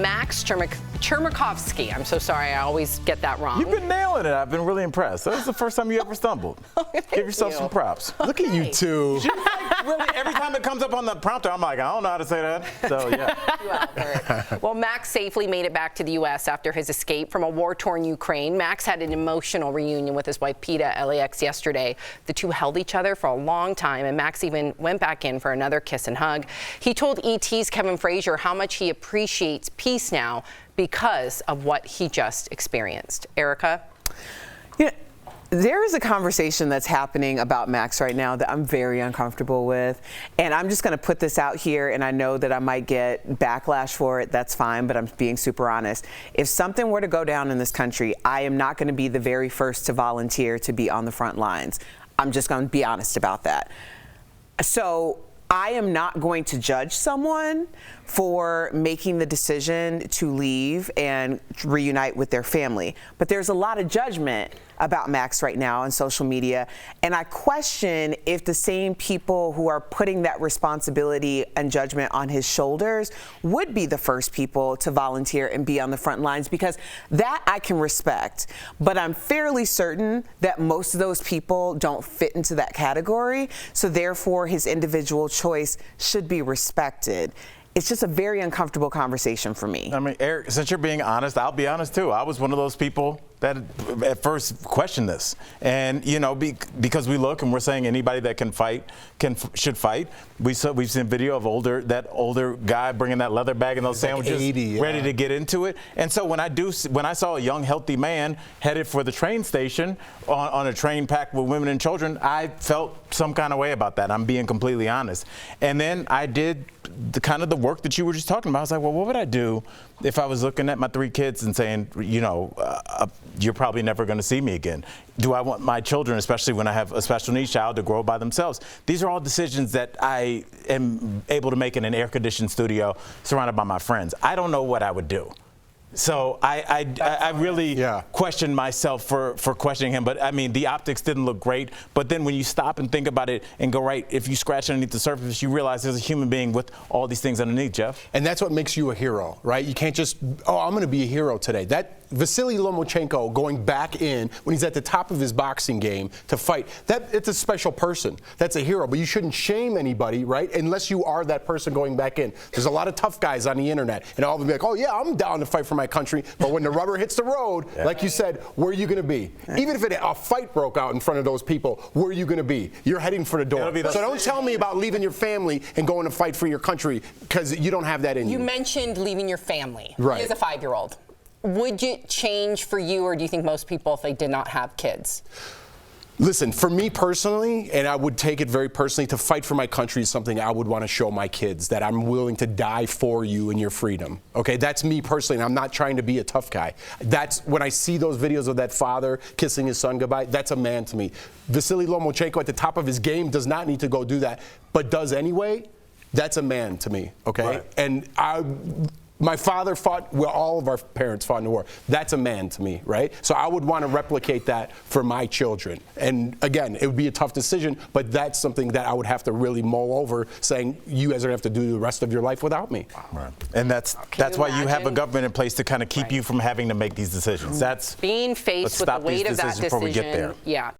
Max Chmerkovskiy. I'm so sorry, I always get that wrong. You've been nailing it. I've been really impressed. That was the first time you ever stumbled. Give yourself some props. Look at you two. Really, every time it comes up on the prompter, I'm like, I don't know how to say that. So, yeah. Well, Max safely made it back to the U.S. after his escape from a war-torn Ukraine. Max had an emotional reunion with his wife, Peta, at LAX yesterday. The two held each other for a long time, and Max even went back in for another kiss and hug. He told ET's Kevin Frazier how much he appreciates peace now because of what he just experienced. Erica? Yeah. There is a conversation that's happening about Max right now that I'm very uncomfortable with. And I'm just going to put this out here, and I know that I might get backlash for it. That's fine, but I'm being super honest. If something were to go down in this country, I am not going to be the very first to volunteer to be on the front lines. I'm just going to be honest about that. So I am not going to judge someone for making the decision to leave and reunite with their family. But there's a lot of judgment about Max right now on social media, and I question if the same people who are putting that responsibility and judgment on his shoulders would be the first people to volunteer and be on the front lines, because that I can respect. But I'm fairly certain that most of those people don't fit into that category, so therefore his individual choice should be respected. It's just a very uncomfortable conversation for me. I mean, Eric, since you're being honest, I'll be honest too. I was one of those people that at first questioned this, and you know, because we look and we're saying anybody that can fight should fight. We've seen video of that older guy bringing that leather bag and those sandwiches, like 80, ready to get into it. And so when I saw a young, healthy man headed for the train station on a train packed with women and children, I felt some kind of way about that. I'm being completely honest. And then I did the kind of the work that you were just talking about. I was like, well, what would I do if I was looking at my 3 kids and saying, you know, you're probably never going to see me again? Do I want my children, especially when I have a special needs child, to grow by themselves? These are all decisions that I am able to make in an air-conditioned studio surrounded by my friends. I don't know what I would do. So I really question myself for questioning him. But I mean, the optics didn't look great. But then when you stop and think about it and go, right, if you scratch underneath the surface, you realize there's a human being with all these things underneath, Jeff. And that's what makes you a hero, right? You can't just, oh, I'm going to be a hero today. That Vasily Lomachenko going back in when he's at the top of his boxing game to fight, it's a special person. That's a hero. But you shouldn't shame anybody, right? Unless you are that person going back in. There's a lot of tough guys on the internet, and all of them be like, oh yeah, I'm down to fight for my country. But when the rubber hits the road, like you said, where are you going to be? Even if a fight broke out in front of those people, where are you going to be? You're heading for the door. So don't tell me about leaving your family and going to fight for your country, because you don't have that in you. You mentioned leaving your family. Right. He is a 5-year-old. Would it change for you, or do you think most people, if they did not have kids? Listen, for me personally, and I would take it very personally, to fight for my country is something I would want to show my kids, that I'm willing to die for you and your freedom. Okay, that's me personally, and I'm not trying to be a tough guy. That's when I see those videos of that father kissing his son goodbye, that's a man to me. Vasily Lomachenko at the top of his game does not need to go do that, but does anyway. That's a man to me, okay? Right. And my father fought, well, all of our parents fought in the war. That's a man to me, right? So I would want to replicate that for my children. And again, it would be a tough decision, but that's something that I would have to really mull over, saying you guys are going to have to do the rest of your life without me. Right. And that's why you have a government in place to kind of keep you from having to make these decisions. That's being faced with the weight of that decision. Before we get there. Yeah.